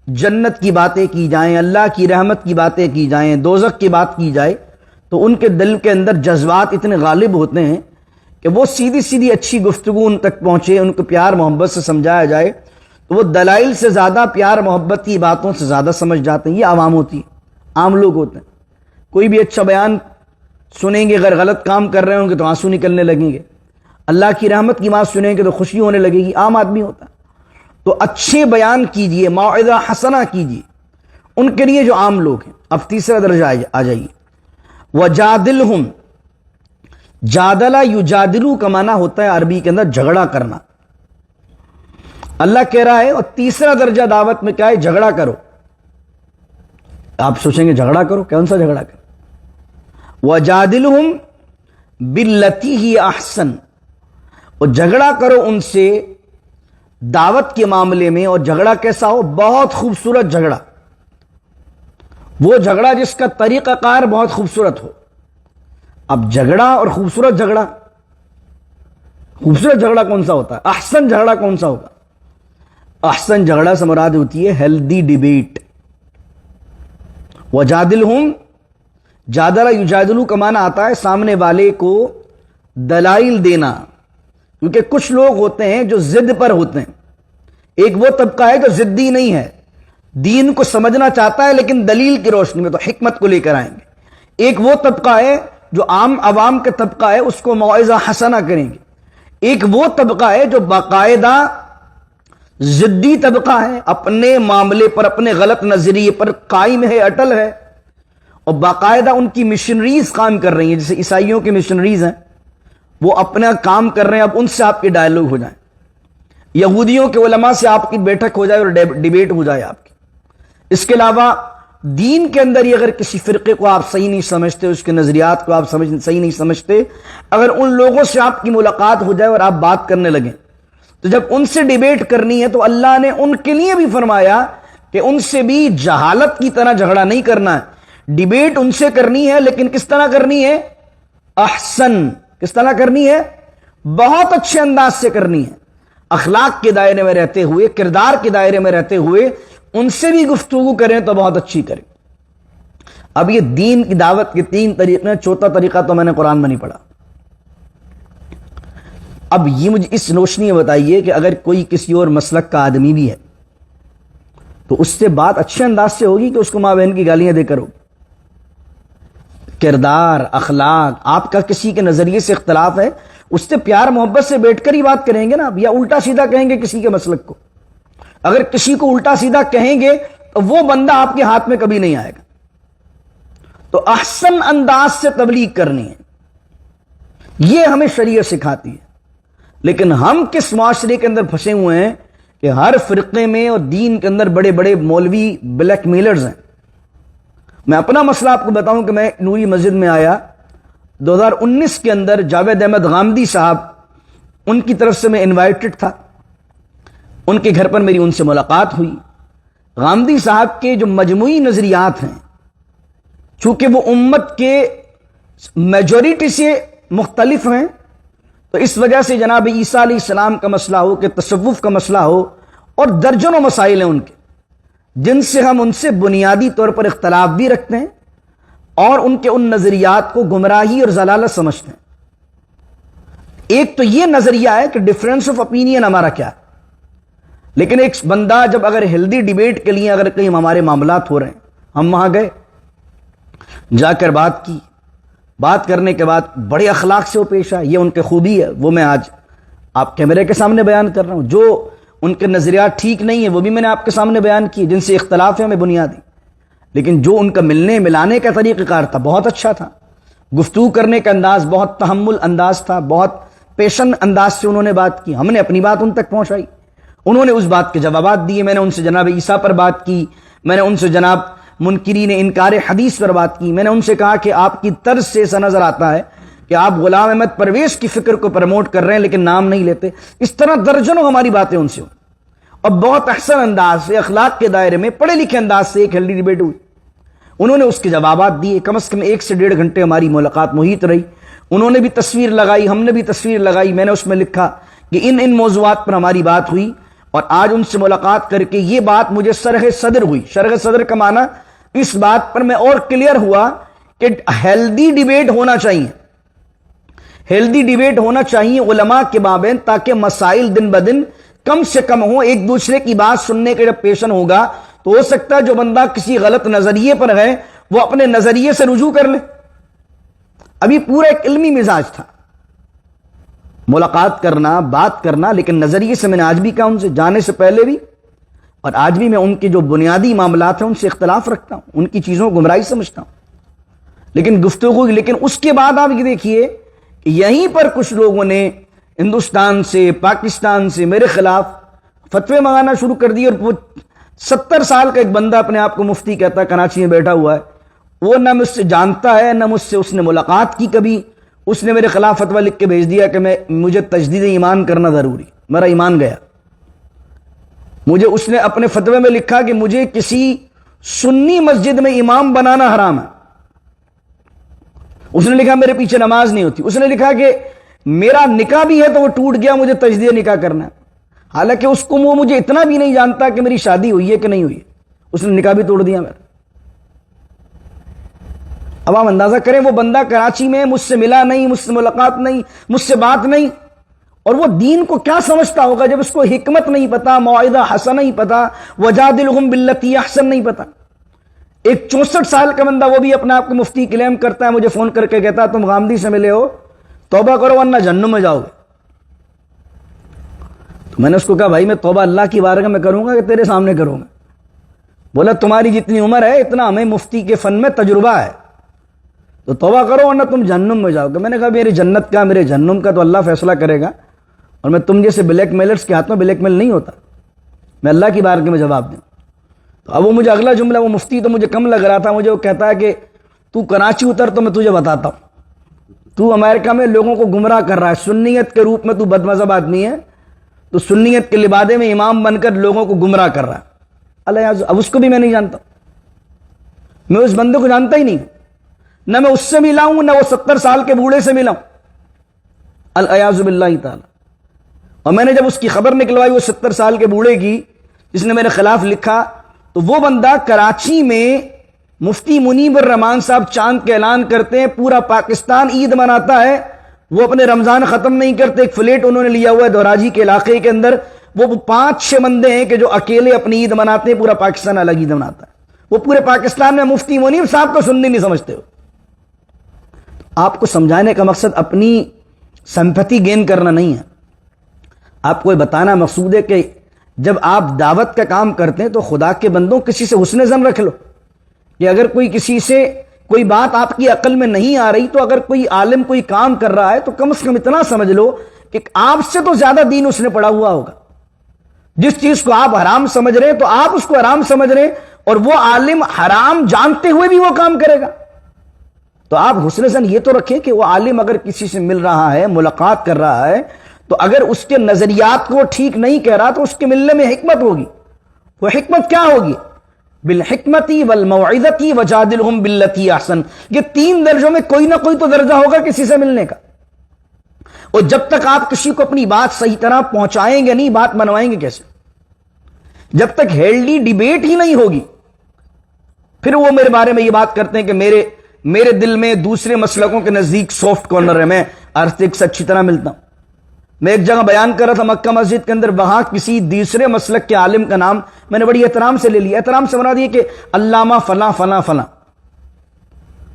جنت کی باتیں کی جائیں، اللہ کی رحمت کی باتیں کی جائیں، دوزخ کی بات کی جائے، تو ان کے دل کے اندر جذبات اتنے غالب ہوتے ہیں کہ وہ سیدھی سیدھی اچھی گفتگو ان تک پہنچے، ان کو پیار محبت سے سمجھایا جائے تو وہ دلائل سے زیادہ پیار محبت کی باتوں سے زیادہ سمجھ جاتے ہیں۔ یہ عوام ہوتی ہے، عام لوگ ہوتے ہیں۔ کوئی بھی اچھا بیان سنیں گے، اگر غلط کام کر رہے ہوں گے تو آنسو نکلنے لگیں گے، اللہ کی رحمت کی بات سنیں گے تو خوشی ہونے لگے گی، عام آدمی ہوتا ہے۔ تو اچھے بیان کیجئے، موعظہ حسنہ کیجئے ان کے لیے جو عام لوگ ہیں۔ اب تیسرا درجہ آ جائیے، وجادلہم، جادلہ یجادلو کا معنی ہوتا ہے عربی کے اندر جھگڑا کرنا۔ اللہ کہہ رہا ہے، اور تیسرا درجہ دعوت میں کیا ہے؟ جھگڑا کرو۔ آپ سوچیں گے جھگڑا کرو، کون سا جھگڑا کرو؟ وجادلہم باللتی ہی احسن، اور جھگڑا کرو ان سے دعوت کے معاملے میں، اور جھگڑا کیسا ہو؟ بہت خوبصورت جھگڑا، وہ جھگڑا جس کا طریقہ کار بہت خوبصورت ہو۔ اب جھگڑا اور خوبصورت جھگڑا، خوبصورت جھگڑا کون سا ہوتا ہے؟ احسن جھگڑا کون سا ہوگا؟ احسن جھگڑا سے مراد ہوتی ہے ہیلدی ڈیبیٹ۔ وجادلہم، جادلہ یجادلو کا معنی آتا ہے سامنے والے کو دلائل دینا، کیونکہ کچھ لوگ ہوتے ہیں جو ضد پر ہوتے ہیں۔ ایک وہ طبقہ ہے جو ضدی نہیں ہے، دین کو سمجھنا چاہتا ہے لیکن دلیل کی روشنی میں، تو حکمت کو لے کر آئیں گے۔ ایک وہ طبقہ ہے جو عام عوام کا طبقہ ہے، اس کو موعظہ حسنہ کریں گے۔ ایک وہ طبقہ ہے جو باقاعدہ ضدی طبقہ ہے، اپنے معاملے پر، اپنے غلط نظریے پر قائم ہے، اٹل ہے، اور باقاعدہ ان کی مشنریز کام کر رہی ہیں، جیسے عیسائیوں کی مشنریز ہیں، وہ اپنا کام کر رہے ہیں۔ اب ان سے آپ کے ڈائیلاگ ہو جائیں، یہودیوں کے علماء سے آپ کی بیٹھک ہو جائے اور ڈیبیٹ ہو جائے آپ کی۔ اس کے علاوہ دین کے اندر ہی اگر کسی فرقے کو آپ صحیح نہیں سمجھتے، اس کے نظریات کو آپ صحیح نہیں سمجھتے، اگر ان لوگوں سے آپ کی ملاقات ہو جائے اور آپ بات کرنے لگیں، تو جب ان سے ڈیبیٹ کرنی ہے تو اللہ نے ان کے لیے بھی فرمایا کہ ان سے بھی جہالت کی طرح جھگڑا نہیں کرنا ہے، ڈیبیٹ ان سے کرنی ہے، لیکن کس طرح کرنی ہے؟ احسن، کس طرح کرنی ہے؟ بہت اچھے انداز سے کرنی ہے، اخلاق کے دائرے میں رہتے ہوئے، کردار کے دائرے میں رہتے ہوئے ان سے بھی گفتگو کریں تو بہت اچھی کریں۔ اب یہ دین کی دعوت کے 3 طریقے، چوتھا طریقہ تو میں نے قرآن میں نہیں پڑھا۔ اب یہ مجھے اس روشنی میں بتائیے کہ اگر کوئی کسی اور مسلک کا آدمی بھی ہے تو اس سے بات اچھے انداز سے ہوگی کہ اس کو ماں بہن کی گالیاں دے کر ہوگی؟ کردار، اخلاق، آپ کا کسی کے نظریے سے اختلاف ہے، اس سے پیار محبت سے بیٹھ کر ہی بات کریں گے نا، یا الٹا سیدھا کہیں گے کسی کے مسلک کو؟ اگر کسی کو الٹا سیدھا کہیں گے تو وہ بندہ آپ کے ہاتھ میں کبھی نہیں آئے گا۔ تو احسن انداز سے تبلیغ کرنی ہے، یہ ہمیں شریعت سکھاتی ہے۔ لیکن ہم کس معاشرے کے اندر پھنسے ہوئے ہیں کہ ہر فرقے میں اور دین کے اندر بڑے بڑے مولوی بلیک میلرز ہیں، میں اپنا مسئلہ آپ کو بتاؤں کہ میں نوری مسجد میں آیا 2019 کے اندر، جاوید احمد غامدی صاحب ان کی طرف سے میں انوائٹڈ تھا، ان کے گھر پر میری ان سے ملاقات ہوئی۔ غامدی صاحب کے جو مجموعی نظریات ہیں، چونکہ وہ امت کے میجورٹی سے مختلف ہیں، تو اس وجہ سے جناب عیسیٰ علیہ السلام کا مسئلہ ہو کہ تصوف کا مسئلہ ہو، اور درجنوں مسائل ہیں ان کے، جن سے ہم ان سے بنیادی طور پر اختلاف بھی رکھتے ہیں اور ان کے ان نظریات کو گمراہی اور ضلالت سمجھتے ہیں۔ ایک تو یہ نظریہ ہے کہ ڈفرینس آف اوپینین ہمارا کیا ہے، لیکن ایک بندہ جب اگر ہیلدی ڈیبیٹ کے لیے اگر کہیں ہمارے معاملات ہو رہے ہیں، ہم وہاں گئے، جا کر بات کی، بات کرنے کے بعد بڑے اخلاق سے وہ پیش آئے، یہ ان کی خوبی ہے، وہ میں آج آپ کیمرے کے سامنے بیان کر رہا ہوں۔ جو ان کے نظریات ٹھیک نہیں ہیں وہ بھی میں نے آپ کے سامنے بیان کیے، جن سے اختلاف ہے ہمیں بنیادی، لیکن جو ان کا ملنے ملانے کا طریقہ کار تھا بہت اچھا تھا، گفتگو کرنے کا انداز بہت تحمل انداز تھا، بہت پیشن انداز سے انہوں نے بات کی، ہم نے اپنی بات ان تک پہنچائی، انہوں نے اس بات کے جوابات دیے، میں نے ان سے جناب عیسیٰ پر بات کی، میں نے ان سے جناب منکرین انکار حدیث پر بات کی، میں نے ان سے کہا کہ آپ کی طرز سے ایسا نظر آتا ہے کہ آپ غلام احمد پرویز کی فکر کو پروموٹ کر رہے ہیں لیکن نام نہیں لیتے۔ اس طرح درجنوں ہماری باتیں ان سے ہوئی، اور بہت احسن انداز سے، اخلاق کے دائرے میں، پڑھے لکھے انداز سے ایک ہیلدی ڈیبیٹ ہوئی۔ انہوں نے اس کے جوابات دیے، کم از کم 1 سے 1.5 گھنٹے ہماری ملاقات محیط رہی، انہوں نے بھی تصویر لگائی، ہم نے بھی تصویر لگائی، میں نے اس میں لکھا کہ ان موضوعات پر ہماری بات ہوئی، اور آج ان سے ملاقات کر کے یہ بات مجھے شرح صدر ہوئی۔ شرح صدر کا معنی اس بات پر میں اور کلیئر ہوا کہ ہیلدی ڈیبیٹ ہونا چاہیے، ہیلدی ڈیبیٹ ہونا چاہیے علماء کے مابین، تاکہ مسائل دن بدن کم سے کم ہوں، ایک دوسرے کی بات سننے کے جب پیشن ہوگا تو ہو سکتا ہے جو بندہ کسی غلط نظریے پر ہے وہ اپنے نظریے سے رجوع کر لے۔ ابھی پورا ایک علمی مزاج تھا، ملاقات کرنا، بات کرنا، لیکن نظریے سے میں نے آج بھی کہا، ان سے جانے سے پہلے بھی اور آج بھی، میں ان کے جو بنیادی معاملات ہیں ان سے اختلاف رکھتا ہوں، ان کی چیزوں کو گمراہی سمجھتا ہوں، لیکن گفتگو، لیکن اس کے بعد آپ یہ دیکھیے کہ یہیں پر کچھ لوگوں نے ہندوستان سے، پاکستان سے میرے خلاف فتوے منگانا شروع کر دیے، اور وہ 70 سال کا ایک بندہ اپنے آپ کو مفتی کہتا ہے، کراچی میں بیٹھا ہوا ہے، وہ نہ مجھ سے جانتا ہے، نہ مجھ سے اس نے ملاقات کی کبھی، اس نے میرے خلاف فتویٰ لکھ کے بھیج دیا کہ مجھے تجدید ایمان کرنا ضروری، میرا ایمان گیا۔ مجھے اس نے اپنے فتوے میں لکھا کہ مجھے کسی سنی مسجد میں امام بنانا حرام ہے، اس نے لکھا میرے پیچھے نماز نہیں ہوتی، اس نے لکھا کہ میرا نکاح بھی ہے تو وہ ٹوٹ گیا، مجھے تجدید نکاح کرنا ہے، حالانکہ اس کو وہ مجھے اتنا بھی نہیں جانتا کہ میری شادی ہوئی ہے کہ نہیں ہوئی ہے، اس نے نکاح بھی توڑ دیا میرا۔ اب آپ اندازہ کریں، وہ بندہ کراچی میں مجھ سے ملا نہیں، مجھ سے ملاقات نہیں، مجھ سے بات نہیں، اور وہ دین کو کیا سمجھتا ہوگا جب اس کو حکمت نہیں پتا، موعظہ حسنہ نہیں پتا، وجادلہم باللتی احسن نہیں پتا۔ ایک 64 سال کا بندہ، وہ بھی اپنے آپ کو مفتی کلیم کرتا ہے، مجھے فون کر کے کہتا ہے تم غامدی سے ملے ہو، توبہ کرو ورنہ جہنم میں جاؤ گے۔ تو میں نے اس کو کہا بھائی میں توبہ اللہ کی بارگاہ میں کروں گا کہ تیرے سامنے کروں گا؟ بولا تمہاری جتنی عمر ہے اتنا ہمیں مفتی کے فن میں تجربہ ہے، تو توبہ کرو ورنہ تم جہنم میں جاؤ گے۔ میں نے کہا میری جنت کا، میرے جہنم کا تو اللہ فیصلہ کرے گا، اور میں تم جیسے بلیک میلرز کے ہاتھ میں بلیک میل نہیں ہوتا، میں اللہ کی بارگاہ میں جواب دوں۔ تو اب وہ مجھے اگلا جملہ، وہ مفتی تو مجھے کم لگ رہا تھا، مجھے وہ کہتا ہے کہ تو کراچی اتر تو میں تجھے بتاتا ہوں، تو امریکہ میں لوگوں کو گمراہ کر رہا ہے، سنیت کے روپ میں تو بد مذہب آدمی ہے، تو سنیت کے لبادے میں امام بن کر لوگوں کو گمراہ کر رہا ہے۔ اللہ، اب اس کو بھی میں نہیں جانتا، میں اس بندے کو جانتا ہی نہیں، نہ میں اس سے ملا ہوں، نہ وہ 70 سال کے بوڑھے سے ملا ہوں، الیاذ باللہ تعالی۔ اور میں نے جب اس کی خبر نکلوائی وہ 70 سال کے بوڑھے کی جس نے میرے خلاف لکھا، تو وہ بندہ کراچی میں مفتی منیب الرحمان صاحب چاند کے اعلان کرتے ہیں، پورا پاکستان عید مناتا ہے، وہ اپنے رمضان ختم نہیں کرتے، ایک فلیٹ انہوں نے لیا ہوا ہے دوراجی کے علاقے کے اندر، وہ 5-6 بندے ہیں کہ جو اکیلے اپنی عید مناتے ہیں، پورا پاکستان الگ عید مناتا ہے، وہ پورے پاکستان میں مفتی منیب صاحب کو سنی نہیں سمجھتے ہو۔ آپ کو سمجھانے کا مقصد اپنی سمپتھی گین کرنا نہیں ہے، آپ کو بتانا مقصود ہے کہ جب آپ دعوت کا کام کرتے ہیں تو خدا کے بندوں کسی سے حسن ظن رکھ لو، کہ اگر کوئی کسی سے کوئی بات آپ کی عقل میں نہیں آ رہی، تو اگر کوئی عالم کوئی کام کر رہا ہے تو کم از کم اتنا سمجھ لو کہ آپ سے تو زیادہ دین اس نے پڑھا ہوا ہوگا۔ جس چیز کو آپ حرام سمجھ رہے ہیں تو آپ اس کو حرام سمجھ رہے ہیں، اور وہ عالم حرام جانتے ہوئے بھی وہ کام کرے گا. تو آپ حسن زن یہ تو رکھیں کہ وہ عالم اگر کسی سے مل رہا ہے، ملاقات کر رہا ہے، تو اگر اس کے نظریات کو ٹھیک نہیں کہہ رہا تو اس کے ملنے میں حکمت ہوگی. وہ حکمت کیا ہوگی؟ بالحکمتی والموعظتی وجادلہم باللتی احسن. یہ 3 درجوں میں کوئی نہ کوئی تو درجہ ہوگا کسی سے ملنے کا. اور جب تک آپ کسی کو اپنی بات صحیح طرح پہنچائیں گے نہیں، بات منوائیں گے کیسے؟ جب تک ہیلدی ڈیبیٹ ہی نہیں ہوگی. پھر وہ میرے بارے میں یہ بات کرتے ہیں کہ میرے دل میں دوسرے مسلکوں کے نزدیک سافٹ کارنر ہے، میں آرستک سے اچھی طرح ملتا ہوں. میں ایک جگہ بیان کر رہا تھا مکہ مسجد کے اندر، وہاں کسی دوسرے مسلک کے عالم کا نام میں نے بڑی احترام سے لے لیا. احترام سے مراد یہ کہ علامہ فلاں فلاں فلاں.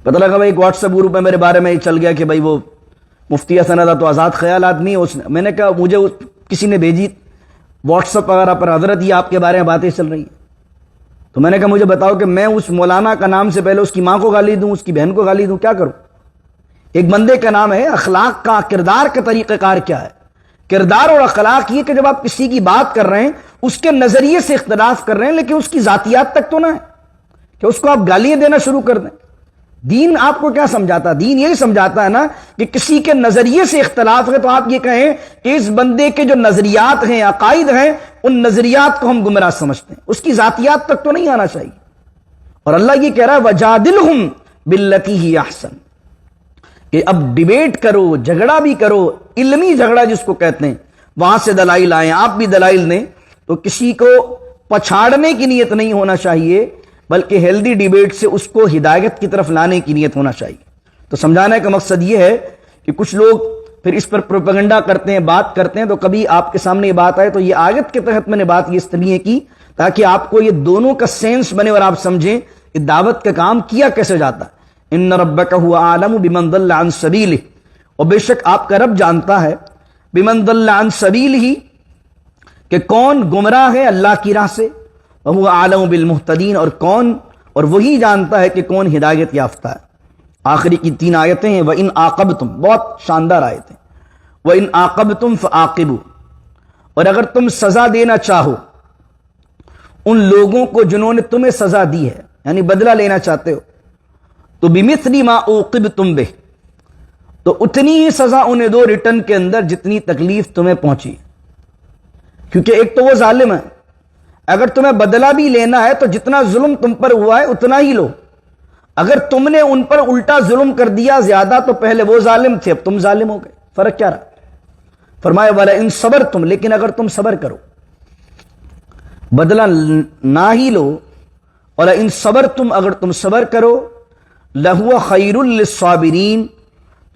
پتہ لگا بھائی ایک واٹس ایپ گروپ میں میرے بارے میں یہ چل گیا کہ بھائی وہ مفتی سند تو آزاد خیال آدمی ہے. میں نے کہا مجھے کسی نے بھیجی واٹس ایپ وغیرہ پر، حضرت یہ آپ کے بارے میں باتیں چل رہی ہیں. تو میں نے کہا مجھے بتاؤ کہ میں اس مولانا کا نام سے پہلے اس کی ماں کو گالی دوں، اس کی بہن کو گالی دوں، کیا کروں؟ ایک بندے کا نام ہے، اخلاق کا، کردار کا طریقہ کار کیا ہے؟ کردار اور اخلاق یہ کہ جب آپ کسی کی بات کر رہے ہیں اس کے نظریے سے اختلاف کر رہے ہیں، لیکن اس کی ذاتیات تک تو نہ ہے کہ اس کو آپ گالیاں دینا شروع کر دیں. دین آپ کو کیا سمجھاتا؟ دین یہی سمجھاتا ہے نا کہ کسی کے نظریے سے اختلاف ہے تو آپ یہ کہیں کہ اس بندے کے جو نظریات ہیں، عقائد ہیں، ان نظریات کو ہم گمراہ سمجھتے ہیں، اس کی ذاتیات تک تو نہیں آنا چاہیے. اور اللہ یہ کہہ رہا ہے وجادلہم باللتی ہی احسن، کہ اب ڈیبیٹ کرو، جھگڑا بھی کرو، علمی جھگڑا جس کو کہتے ہیں، وہاں سے دلائل آئیں، آپ بھی دلائل دیں. تو کسی کو پچھاڑنے کی نیت نہیں ہونا چاہیے، بلکہ ہیلدی ڈیبیٹ سے اس کو ہدایت کی طرف لانے کی نیت ہونا چاہیے. تو سمجھانے کا مقصد یہ ہے کہ کچھ لوگ پھر اس پر پروپیگنڈا کرتے ہیں، بات کرتے ہیں. تو کبھی آپ کے سامنے یہ بات آئے تو یہ آیت کے تحت میں نے بات یہ اس لیے کی تاکہ آپ کو یہ دونوں کا سینس بنے اور آپ سمجھیں کہ دعوت کا کام کیا کیسے جاتا ہے. ان ربک هو اعلم بمن ضل عن سبیلہ، اور بے شک آپ کا رب جانتا ہے بمن ضل عن سبیلہ، کہ کون گمراہ ہے اللہ کی راہ سے، وهو اعلم بالمہتدین، اور وہی جانتا ہے کہ کون ہدایت یافتہ ہے. آخری کی 3 آیتیں ہیں. وَإِنْ عَاقَبْتُمْ، بہت شاندار آیتیں. وَإِنْ عَاقَبْتُمْ فَعَاقِبُوا، اور اگر تم سزا دینا چاہو ان لوگوں کو جنہوں نے تمہیں سزا دی ہے، یعنی بدلہ لینا چاہتے ہو، تو بِمِثْلِ مَا عُوقِبْتُمْ بِهِ، تو اتنی ہی سزا انہیں دو ریٹرن کے اندر جتنی تکلیف تمہیں پہنچی. کیونکہ ایک تو وہ ظالم ہے، اگر تمہیں بدلہ بھی لینا ہے تو جتنا ظلم تم پر ہوا ہے اتنا ہی لو. اگر تم نے ان پر الٹا ظلم کر دیا زیادہ، تو پہلے وہ ظالم تھے، اب تم ظالم ہو گئے. فرق کیا رہا؟ فرمایا وَلَئِن صَبَرْتُمْ، لیکن اگر تم صبر کرو، بدلہ نہ ہی لو، وَلَئِن صَبَرْتُمْ، اگر تم صبر کرو، لَهُوَ خَيْرٌ لِلصَّابِرِينَ،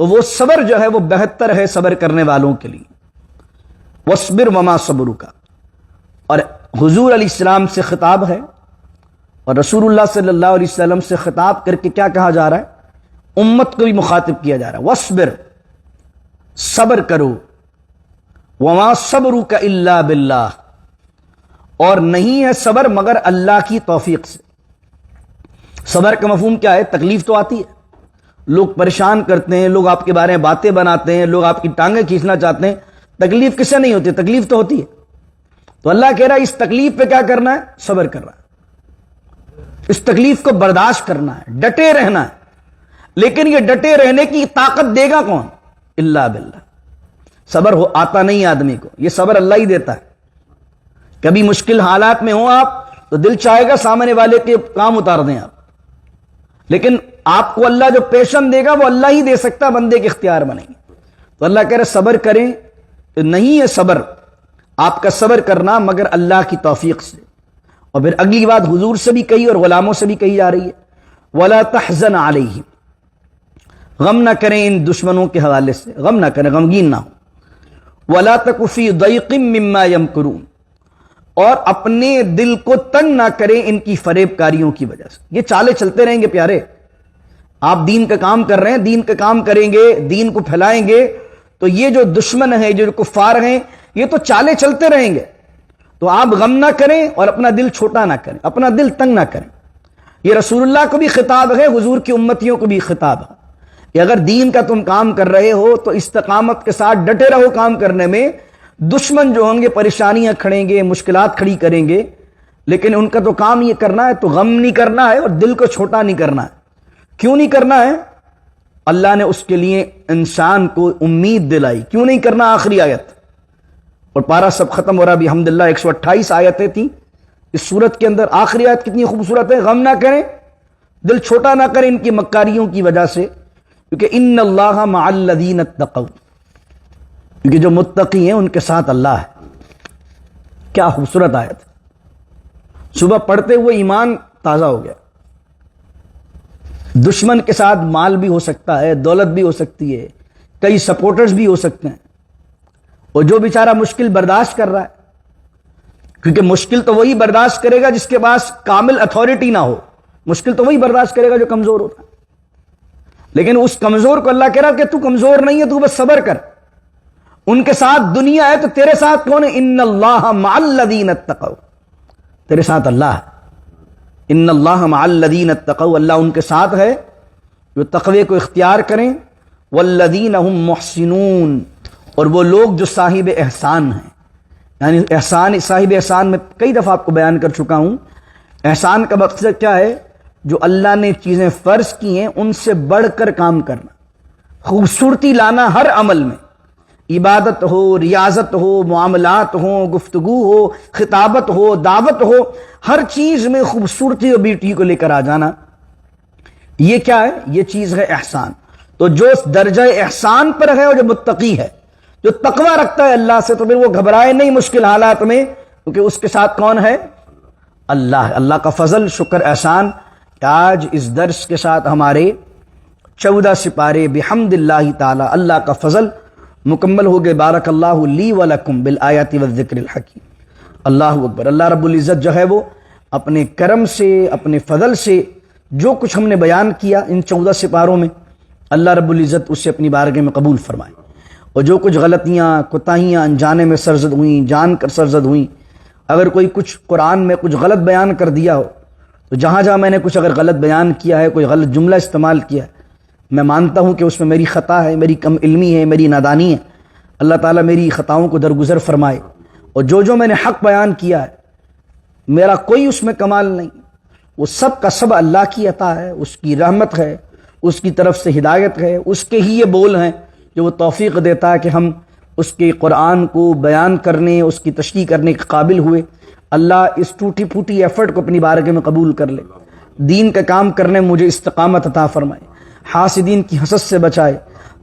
تو وہ صبر جو ہے وہ بہتر ہے صبر کرنے والوں کے لیے. وَاصْبِرْ وَمَا صَبْرُكَ، اور حضور علیہ السلام سے خطاب ہے اور رسول اللہ صلی اللہ علیہ وسلم سے خطاب کر کے کیا کہا جا رہا ہے؟ امت کو بھی مخاطب کیا جا رہا ہے. وَاصْبِرْ، صبر کرو، وَمَا صَبْرُكَ إِلَّا بِاللَّهِ، اور نہیں ہے صبر مگر اللہ کی توفیق سے. صبر کا مفہوم کیا ہے؟ تکلیف تو آتی ہے، لوگ پریشان کرتے ہیں، لوگ آپ کے بارے میں باتیں بناتے ہیں، لوگ آپ کی ٹانگیں کھینچنا چاہتے ہیں. تکلیف کسے نہیں ہوتی؟ تکلیف تو ہوتی ہے. تو اللہ کہہ رہا ہے اس تکلیف پہ کیا کرنا ہے؟ صبر کرنا ہے. اس تکلیف کو برداشت کرنا ہے، ڈٹے رہنا ہے. لیکن یہ ڈٹے رہنے کی طاقت دے گا کون؟ الا باللہ. صبر آتا نہیں آدمی کو، یہ صبر اللہ ہی دیتا ہے. کبھی مشکل حالات میں ہو آپ تو دل چاہے گا سامنے والے کے کام اتار دیں آپ، لیکن آپ کو اللہ جو پیشن دے گا وہ اللہ ہی دے سکتا، بندے کے اختیار میں نہیں. تو اللہ کہہ رہے صبر کریں، تو نہیں ہے صبر آپ کا صبر کرنا مگر اللہ کی توفیق سے. اور پھر اگلی بات حضور سے بھی کہی اور غلاموں سے بھی کہی جا رہی ہے، وَلَا تَحْزَنْ عَلَيْهِمْ، غم نہ کریں ان دشمنوں کے حوالے سے، غم نہ کریں، غمگین نہ ہو. وَلَا تَكُ فِي ضَيْقٍ مِّمَّا يَمْكُرُونَ، اور اپنے دل کو تنگ نہ کریں ان کی فریب کاریوں کی وجہ سے. یہ چالے چلتے رہیں گے پیارے. آپ دین کا کام کر رہے ہیں، دین کا کام کریں گے، دین کو پھیلائیں گے، تو یہ جو دشمن ہیں، جو کفار ہیں، یہ تو چالے چلتے رہیں گے. تو آپ غم نہ کریں اور اپنا دل چھوٹا نہ کریں، اپنا دل تنگ نہ کریں. یہ رسول اللہ کو بھی خطاب ہے، حضور کی امتیوں کو بھی خطاب ہے کہ اگر دین کا تم کام کر رہے ہو تو استقامت کے ساتھ ڈٹے رہو کام کرنے میں. دشمن جو ہوں گے پریشانیاں کھڑیں گے، مشکلات کھڑی کریں گے، لیکن ان کا تو کام یہ کرنا ہے تو غم نہیں کرنا ہے اور دل کو چھوٹا نہیں کرنا ہے. کیوں نہیں کرنا ہے؟ اللہ نے اس کے لیے انسان کو امید دلائی. کیوں نہیں کرنا؟ آخری آیت. اور پارا سب ختم ہو رہا. بھی الحمدللہ 128 آیتیں تھیں اس سورت کے اندر. آخری آیت کتنی خوبصورت ہے. غم نہ کریں، دل چھوٹا نہ کریں ان کی مکاریوں کی وجہ سے، کیونکہ ان اللہ مع الذین اتقوا، کیونکہ جو متقی ہیں ان کے ساتھ اللہ ہے. کیا خوبصورت آیت. صبح پڑھتے ہوئے ایمان تازہ ہو گیا. دشمن کے ساتھ مال بھی ہو سکتا ہے، دولت بھی ہو سکتی ہے، کئی سپورٹرز بھی ہو سکتے ہیں، اور جو بیچارہ مشکل برداشت کر رہا ہے، کیونکہ مشکل تو وہی برداشت کرے گا جس کے پاس کامل اتھارٹی نہ ہو. مشکل تو وہی برداشت کرے گا جو کمزور ہوتا ہے. لیکن اس کمزور کو اللہ کہہ رہا کہ تو کمزور نہیں ہے، تو بس صبر کر. ان کے ساتھ دنیا ہے تو تیرے ساتھ کون ہے؟ ان اللہ مع الذین اتقوا. تیرے ساتھ اللہ ہے. ان اللہ مع الذین اتقوا، اللہ ان کے ساتھ ہے جو تقوی کو اختیار کریں. والذین هم محسنون، اور وہ لوگ جو صاحب احسان ہیں. یعنی احسان، صاحب احسان میں کئی دفعہ آپ کو بیان کر چکا ہوں. احسان کا مقصد کیا ہے؟ جو اللہ نے چیزیں فرض کی ہیں ان سے بڑھ کر کام کرنا، خوبصورتی لانا ہر عمل میں. عبادت ہو، ریاضت ہو، معاملات ہو، گفتگو ہو، خطابت ہو، دعوت ہو، ہر چیز میں خوبصورتی اور بیوٹی کو لے کر آ جانا. یہ کیا ہے؟ یہ چیز ہے احسان. تو جو درجہ احسان پر ہے اور جو متقی ہے، جو تقوی رکھتا ہے اللہ سے، تو پھر وہ گھبرائے نہیں مشکل حالات میں، کیونکہ اس کے ساتھ کون ہے؟ اللہ. اللہ کا فضل، شکر، احسان کہ آج اس درس کے ساتھ ہمارے 14 سپارے بحمد اللہ تعالی اللہ کا فضل مکمل ہو گئے. بارک اللہ لی ولکم بالآیات والذکر الحکیم. اللہ اکبر. اللہ رب العزت جو ہے وہ اپنے کرم سے، اپنے فضل سے جو کچھ ہم نے بیان کیا ان 14 سپاروں میں، اللہ رب العزت اسے اپنی بارگاہ میں قبول فرمائے. اور جو کچھ غلطیاں، کوتاہیاں انجانے میں سرزد ہوئیں، جان کر سرزد ہوئیں، اگر کوئی کچھ قرآن میں کچھ غلط بیان کر دیا ہو، تو جہاں جہاں میں نے کچھ اگر غلط بیان کیا ہے، کوئی غلط جملہ استعمال کیا ہے، میں مانتا ہوں کہ اس میں میری خطا ہے، میری کم علمی ہے، میری نادانی ہے. اللہ تعالیٰ میری خطاؤں کو درگزر فرمائے. اور جو میں نے حق بیان کیا ہے، میرا کوئی اس میں کمال نہیں، وہ سب کا سب اللہ کی عطا ہے، اس کی رحمت ہے، اس کی طرف سے ہدایت ہے. اس کے ہی یہ بول ہیں جو وہ توفیق دیتا ہے کہ ہم اس کے قرآن کو بیان کرنے، اس کی تشریح کرنے کے قابل ہوئے. اللہ اس ٹوٹی پھوٹی ایفرٹ کو اپنی بارگاہ میں قبول کر لے. دین کا کام کرنے میں مجھے استقامت عطا فرمائے. حاسدین کی حسد سے بچائے،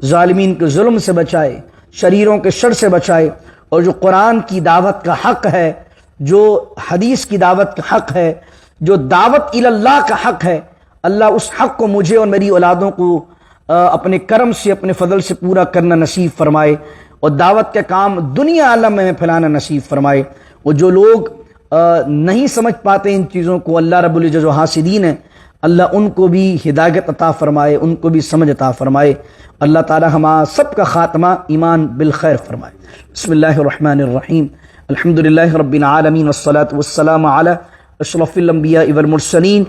ظالمین کے ظلم سے بچائے، شریروں کے شر سے بچائے. اور جو قرآن کی دعوت کا حق ہے، جو حدیث کی دعوت کا حق ہے، جو دعوت اللہ کا حق ہے، اللہ اس حق کو مجھے اور میری اولادوں کو اپنے کرم سے، اپنے فضل سے پورا کرنا نصیب فرمائے. اور دعوت کا کام دنیا عالم میں پھیلانا نصیب فرمائے. اور جو لوگ نہیں سمجھ پاتے ان چیزوں کو، اللہ رب العزت جو حاسدین ہیں، اللہ ان کو بھی ہدایت عطا فرمائے، ان کو بھی سمجھ عطا فرمائے. اللہ تعالی ہمارا سب کا خاتمہ ایمان بالخیر فرمائے. بسم اللہ الرحمن الرحیم. الحمدللہ رب العالمین والصلاة والسلام علی اشرف الانبیاء والمرسلین.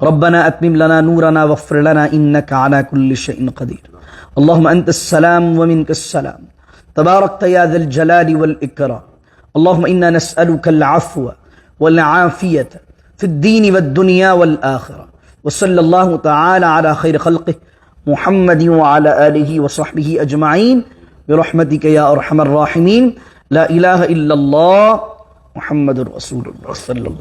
ربنا اتمم لنا نورنا واغفر لنا انك على كل شيء قدير. اللهم انت السلام ومنك السلام، تباركت يا ذا الجلال والاكرام. اللهم انا نسألك العفو والعافية في الدين والدنيا والآخرة. وصلى الله تعالى على خير خلقه محمد وعلى آله وصحبه أجمعين برحمتك يا أرحم الراحمين. لا إله إلا الله محمد رسول الله صلى الله